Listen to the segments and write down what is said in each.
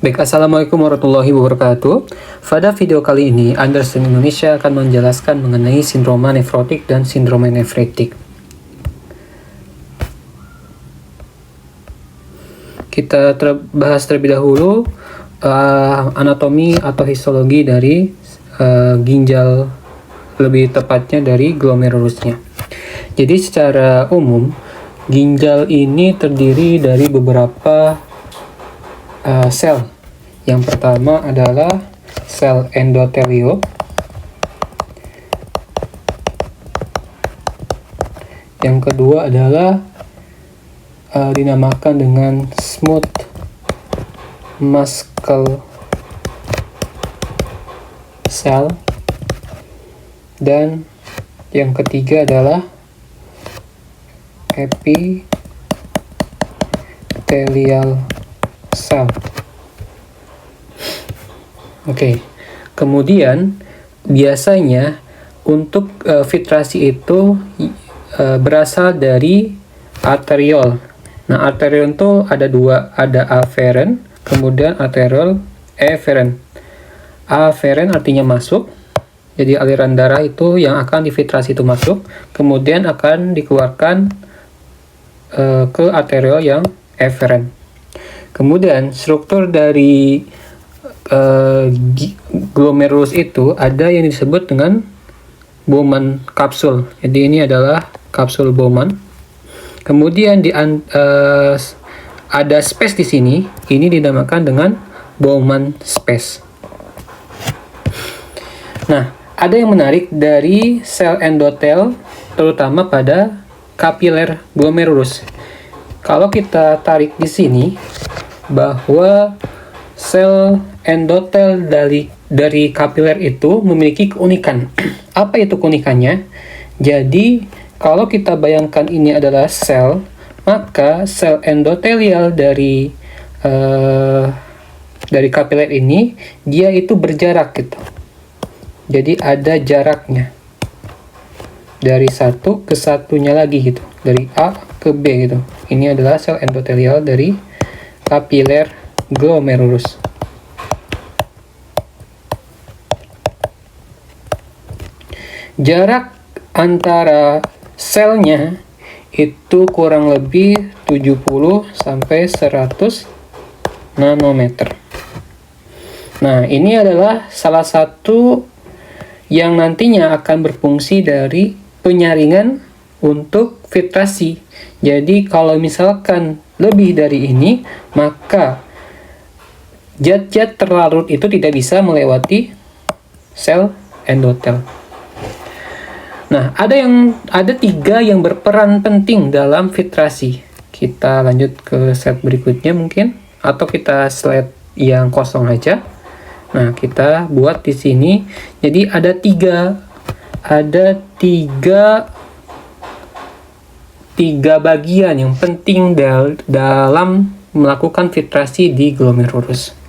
Baik, Assalamualaikum warahmatullahi wabarakatuh. Pada video kali ini, Anderson Indonesia akan menjelaskan mengenai sindroma nefrotik dan sindroma nefritik. Kita bahas terlebih dahulu anatomi atau histologi dari ginjal, lebih tepatnya dari glomerulusnya. Jadi secara umum, ginjal ini terdiri dari beberapa sel. Yang pertama adalah sel endotelio. Yang kedua adalah dinamakan dengan smooth muscle cell. Dan yang ketiga adalah epithelial cell. Oke, kemudian biasanya untuk filtrasi itu berasal dari arteriol. Nah, arteriol itu ada dua, ada afferent, kemudian arteriol efferent. Afferent artinya masuk, jadi aliran darah itu yang akan difiltrasi itu masuk, kemudian akan dikeluarkan ke arteriol yang efferent. Kemudian struktur dari glomerulus itu ada yang disebut dengan Bowman kapsul. Jadi ini adalah kapsul Bowman. Kemudian ada space di sini. Ini dinamakan dengan Bowman space. Nah, ada yang menarik dari sel endotel, terutama pada kapiler glomerulus. Kalau kita tarik di sini, bahwa sel endotel dari kapiler itu memiliki keunikan. Apa itu keunikannya? Jadi, kalau kita bayangkan ini adalah sel, maka sel endotelial dari kapiler ini, dia itu berjarak gitu. Jadi ada jaraknya. Dari satu ke satunya lagi gitu. Dari A ke B gitu. Ini adalah sel endotelial dari kapiler glomerulus. Jarak antara selnya itu kurang lebih 70 sampai 100 nanometer. Nah, ini adalah salah satu yang nantinya akan berfungsi dari penyaringan untuk filtrasi. Jadi, kalau misalkan lebih dari ini, maka zat-zat terlarut itu tidak bisa melewati sel endotel. Nah, ada tiga yang berperan penting dalam filtrasi. Kita lanjut ke slide berikutnya mungkin, atau kita slide yang kosong aja. Nah, kita buat di sini. Jadi ada tiga bagian yang penting dalam melakukan filtrasi di glomerulus.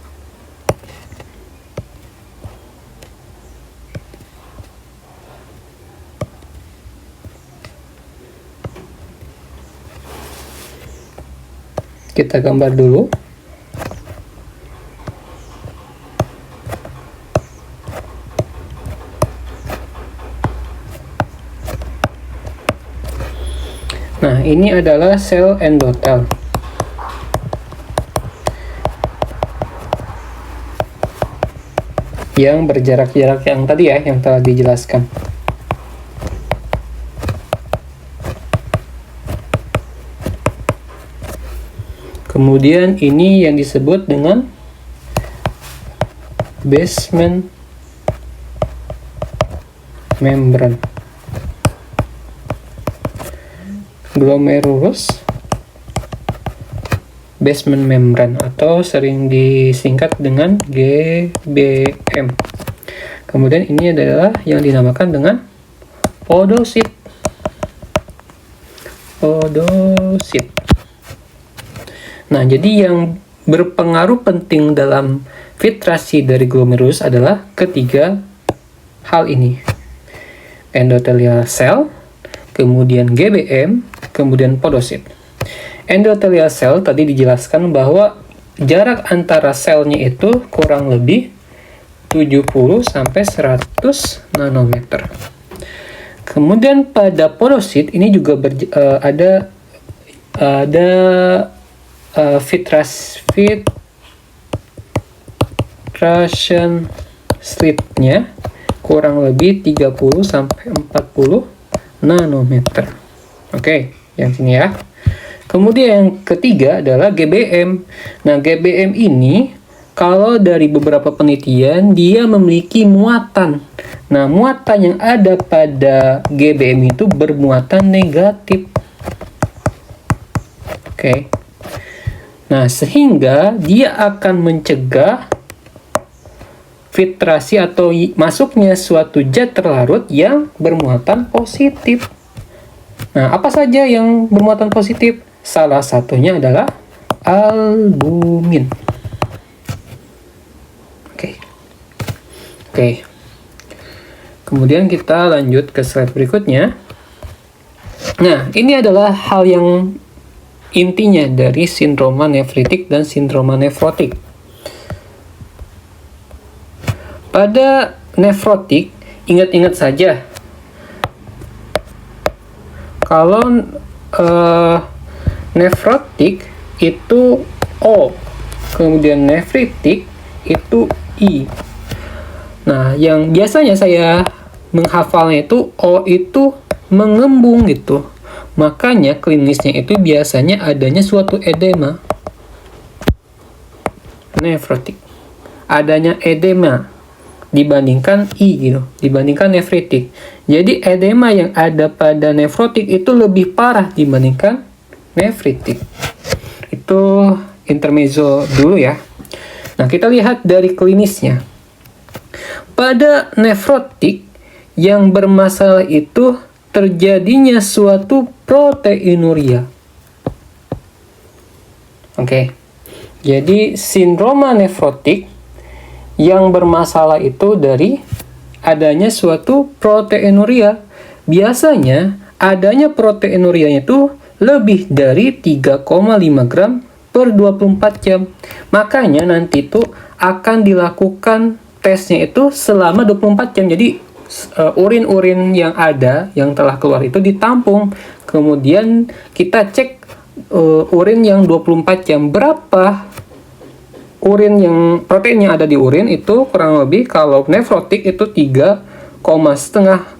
Kita gambar dulu. Nah, ini adalah sel endotel. Yang berjarak-jarak yang tadi ya, yang telah dijelaskan. Kemudian ini yang disebut dengan basement membrane. Glomerulus basement membrane atau sering disingkat dengan GBM. Kemudian ini adalah yang dinamakan dengan podosit. Nah, jadi yang berpengaruh penting dalam filtrasi dari glomerulus adalah ketiga hal ini. Endothelial cell, kemudian GBM, kemudian podosit. Endothelial cell tadi dijelaskan bahwa jarak antara selnya itu kurang lebih 70 sampai 100 nanometer. Kemudian pada porosit ini juga ada filtration slitnya kurang lebih 30 sampai 40 nanometer. Oke, yang sini ya. Kemudian yang ketiga adalah GBM. Nah, GBM ini kalau dari beberapa penelitian dia memiliki muatan. Nah, muatan yang ada pada GBM itu bermuatan negatif. Oke. Nah, sehingga dia akan mencegah filtrasi atau masuknya suatu zat terlarut yang bermuatan positif. Nah, apa saja yang bermuatan positif? Salah satunya adalah albumin. Oke. Kemudian kita lanjut ke slide berikutnya. Nah, ini adalah hal yang intinya dari sindroma nefritik dan sindroma nefrotik. Pada nefrotik, ingat-ingat saja, kalau nefrotik itu O, kemudian nefritik itu I. Nah, yang biasanya saya menghafalnya itu O itu mengembung gitu. Makanya klinisnya itu biasanya adanya suatu edema. Nefrotik. Adanya edema dibandingkan I gitu, dibandingkan nefritik. Jadi edema yang ada pada nefrotik itu lebih parah dibandingkan nefritik. Itu intermezzo dulu ya. Nah, kita lihat dari klinisnya. Pada nefrotik yang bermasalah itu terjadinya suatu proteinuria. Oke. Jadi sindroma nefrotik yang bermasalah itu dari adanya suatu proteinuria. Biasanya adanya proteinurianya itu lebih dari 3,5 gram per 24 jam. Makanya nanti itu akan dilakukan tesnya itu selama 24 jam. Jadi urin-urin yang ada, yang telah keluar itu ditampung. Kemudian kita cek urin yang 24 jam. Berapa urin yang, protein yang ada di urin itu kurang lebih kalau nefrotik itu 3,5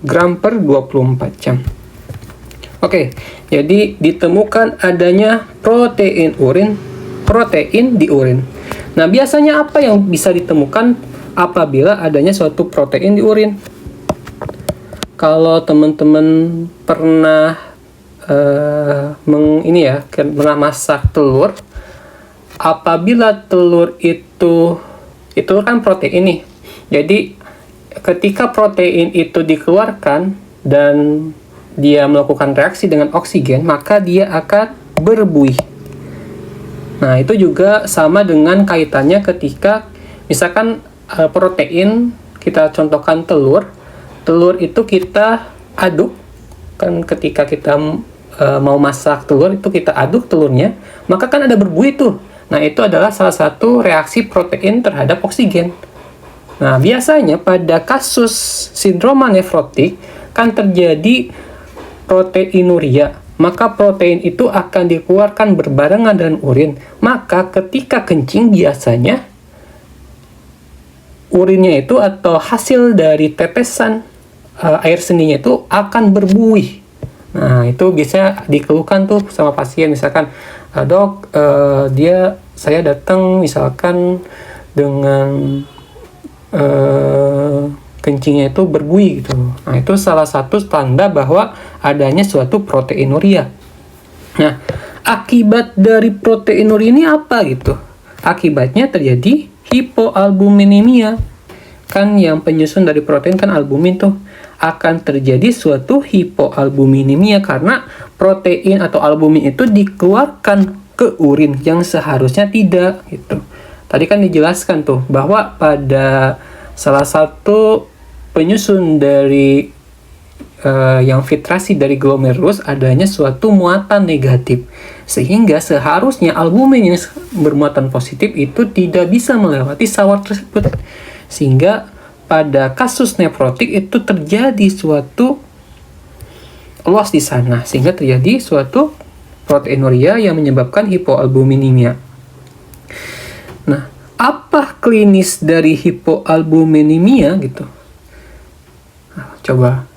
gram per 24 jam. Oke, jadi ditemukan adanya protein di urin. Nah, biasanya apa yang bisa ditemukan apabila adanya suatu protein di urin? Kalau teman-teman pernah pernah masak telur, apabila telur itu kan protein nih. Jadi ketika protein itu dikeluarkan dan dia melakukan reaksi dengan oksigen, maka dia akan berbuih. Nah, itu juga sama dengan kaitannya ketika misalkan protein, kita contohkan telur itu kita aduk, kan ketika kita mau masak telur itu kita aduk telurnya, maka kan ada berbuih tuh. Nah, itu adalah salah satu reaksi protein terhadap oksigen. Nah, biasanya pada kasus sindroma nefrotik kan terjadi proteinuria, maka protein itu akan dikeluarkan berbarengan dengan urin. Maka ketika kencing biasanya urinnya itu atau hasil dari tetesan air seninya itu akan berbuih. Nah, itu bisa dikeluhkan tuh sama pasien, misalkan dok, saya datang misalkan dengan kencingnya itu berbuih gitu. Nah, itu salah satu tanda bahwa adanya suatu proteinuria. Nah, akibat dari proteinuria ini apa gitu? Akibatnya terjadi hipoalbuminemia. Kan yang penyusun dari protein kan albumin tuh. Akan terjadi suatu hipoalbuminemia karena protein atau albumin itu dikeluarkan ke urin yang seharusnya tidak gitu. Tadi kan dijelaskan tuh bahwa pada salah satu penyusun dari yang filtrasi dari glomerulus adanya suatu muatan negatif, sehingga seharusnya albumin yang bermuatan positif itu tidak bisa melewati sawar tersebut, sehingga pada kasus nefrotik itu terjadi suatu loss di sana, sehingga terjadi suatu proteinuria yang menyebabkan hipoalbuminemia. Nah, apa klinis dari hipoalbuminemia gitu? Nah, coba.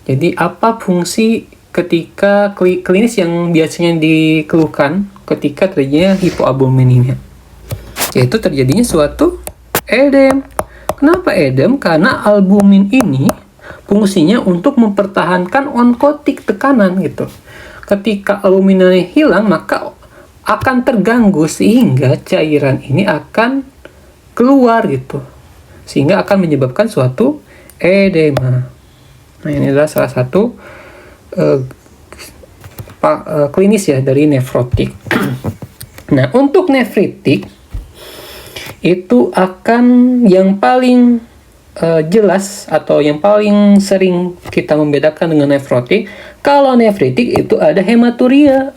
Jadi apa fungsi ketika klinis yang biasanya dikeluhkan ketika terjadinya hipoalbuminemia? Yaitu terjadinya suatu edem. Kenapa edem? Karena albumin ini fungsinya untuk mempertahankan onkotik tekanan gitu. Ketika albuminnya hilang, maka akan terganggu sehingga cairan ini akan keluar gitu. Sehingga akan menyebabkan suatu edema. Nah, ini adalah salah satu klinis ya dari nefrotik. Nah, untuk nefritik itu akan yang paling jelas atau yang paling sering kita membedakan dengan nefrotik. Kalau nefritik itu ada hematuria,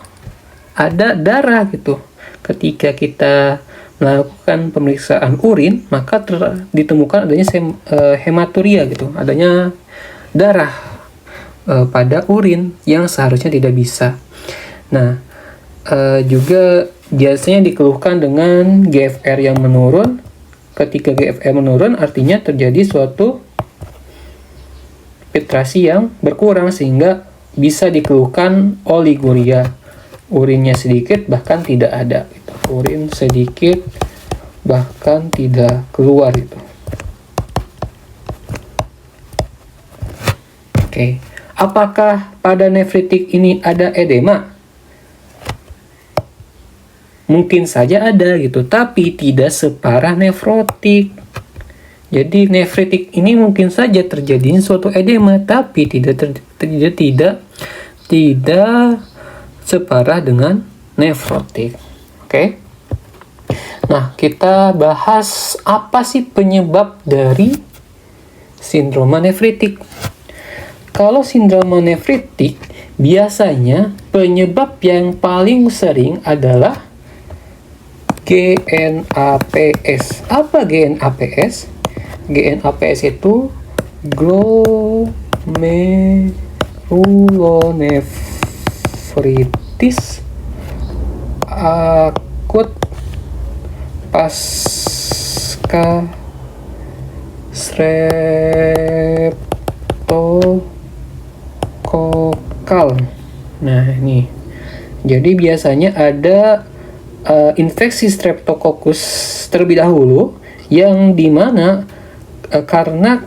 ada darah gitu. Ketika kita melakukan pemeriksaan urin, maka ditemukan adanya hematuria gitu, adanya darah pada urin yang seharusnya tidak bisa. Nah, juga biasanya dikeluhkan dengan GFR yang menurun. Ketika GFR menurun, artinya terjadi suatu filtrasi yang berkurang sehingga bisa dikeluhkan oliguria. Urinnya sedikit bahkan tidak ada. Gitu. Urin sedikit bahkan tidak keluar itu. Oke, apakah pada nefritik ini ada edema? Mungkin saja ada gitu, tapi tidak separah nefrotik. Jadi nefritik ini mungkin saja terjadi suatu edema, tapi tidak separah dengan nefrotik. Oke. Nah, kita bahas apa sih penyebab dari sindroma nefritik. Kalau sindroma nefritik, biasanya penyebab yang paling sering adalah GNAPS. Apa GNAPS? GNAPS itu glomerulonefritis akut pasca streptokokal. Nah, ini. Jadi biasanya ada infeksi streptococcus terlebih dahulu yang dimana karena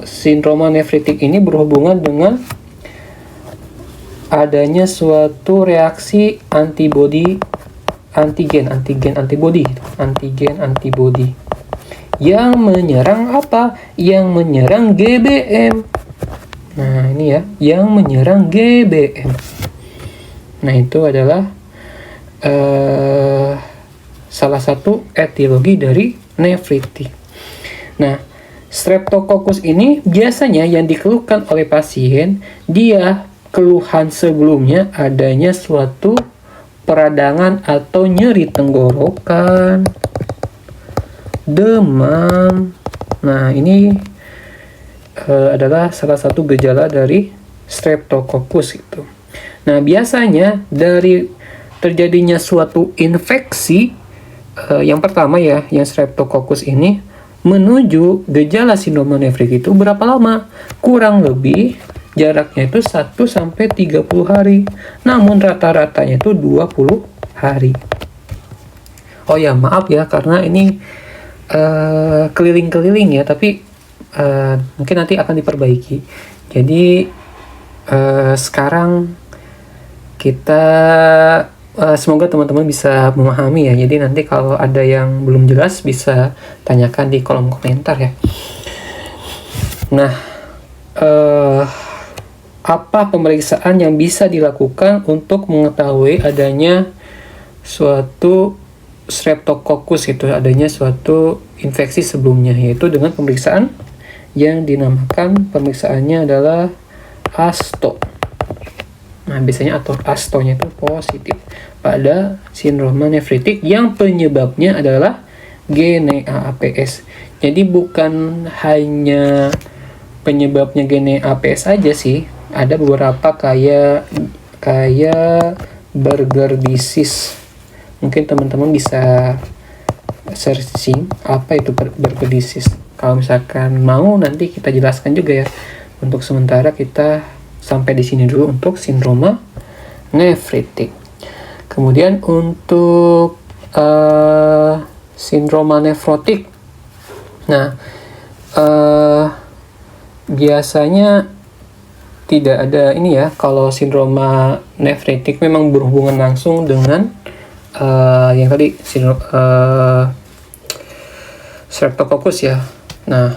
sindroma nefritik ini berhubungan dengan adanya suatu reaksi antibodi antigen antibodi yang menyerang apa? Yang menyerang GBM. Nah, ini ya, yang menyerang GBM. Nah, itu adalah salah satu etiologi dari nefritik. Nah, streptococcus ini biasanya yang dikeluhkan oleh pasien, dia keluhan sebelumnya adanya suatu peradangan atau nyeri tenggorokan, demam. Nah, ini adalah salah satu gejala dari streptococcus itu. Nah, biasanya dari terjadinya suatu infeksi yang pertama ya, yang streptococcus ini menuju gejala sindroma nefritik itu berapa lama? Kurang lebih jaraknya itu 1-30 hari. Namun rata-ratanya itu 20 hari. Oh ya, maaf ya karena ini keliling-keliling ya, tapi mungkin nanti akan diperbaiki. Jadi sekarang kita semoga teman-teman bisa memahami ya. Jadi nanti kalau ada yang belum jelas bisa tanyakan di kolom komentar ya. Nah, apa pemeriksaan yang bisa dilakukan untuk mengetahui adanya suatu streptococcus itu, adanya suatu infeksi sebelumnya, yaitu dengan pemeriksaan yang dinamakan pemeriksaannya adalah ASTO. Nah, biasanya ASTO-nya itu positif pada sindroma nefritik yang penyebabnya adalah GNAAPS. Jadi bukan hanya penyebabnya GNAAPS aja sih, ada beberapa kayak Buerger disease. Mungkin teman-teman bisa searching apa itu Buerger disease. Kalau misalkan mau, nanti kita jelaskan juga ya. Untuk sementara kita sampai di sini dulu untuk sindroma nefritik. Kemudian untuk sindroma nefrotik. Nah, biasanya tidak ada ini ya. Kalau sindroma nefritik memang berhubungan langsung dengan yang tadi Streptococcus ya. Nah,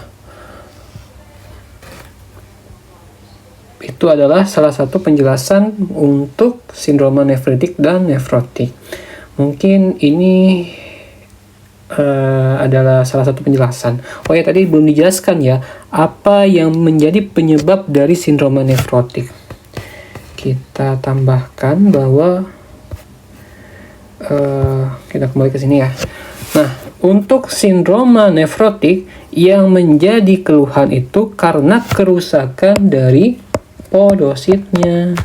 itu adalah salah satu penjelasan untuk sindroma nefritik dan nefrotik. Mungkin ini adalah salah satu penjelasan. Oh ya, tadi belum dijelaskan ya, apa yang menjadi penyebab dari sindroma nefrotik. Kita tambahkan bahwa kita kembali ke sini ya. Nah, untuk sindroma nefrotik yang menjadi keluhan itu karena kerusakan dari podositnya.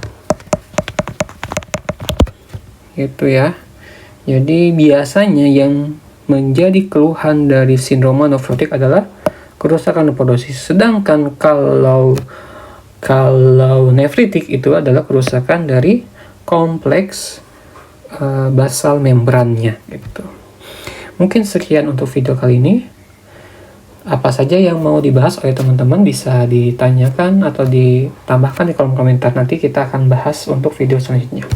Gitu ya. Jadi biasanya yang menjadi keluhan dari sindroma nefrotik adalah kerusakan podosit. Sedangkan kalau nefritik itu adalah kerusakan dari kompleks basal membrannya gitu. Mungkin sekian untuk video kali ini. Apa saja yang mau dibahas oleh teman-teman bisa ditanyakan atau ditambahkan di kolom komentar. Nanti kita akan bahas untuk video selanjutnya.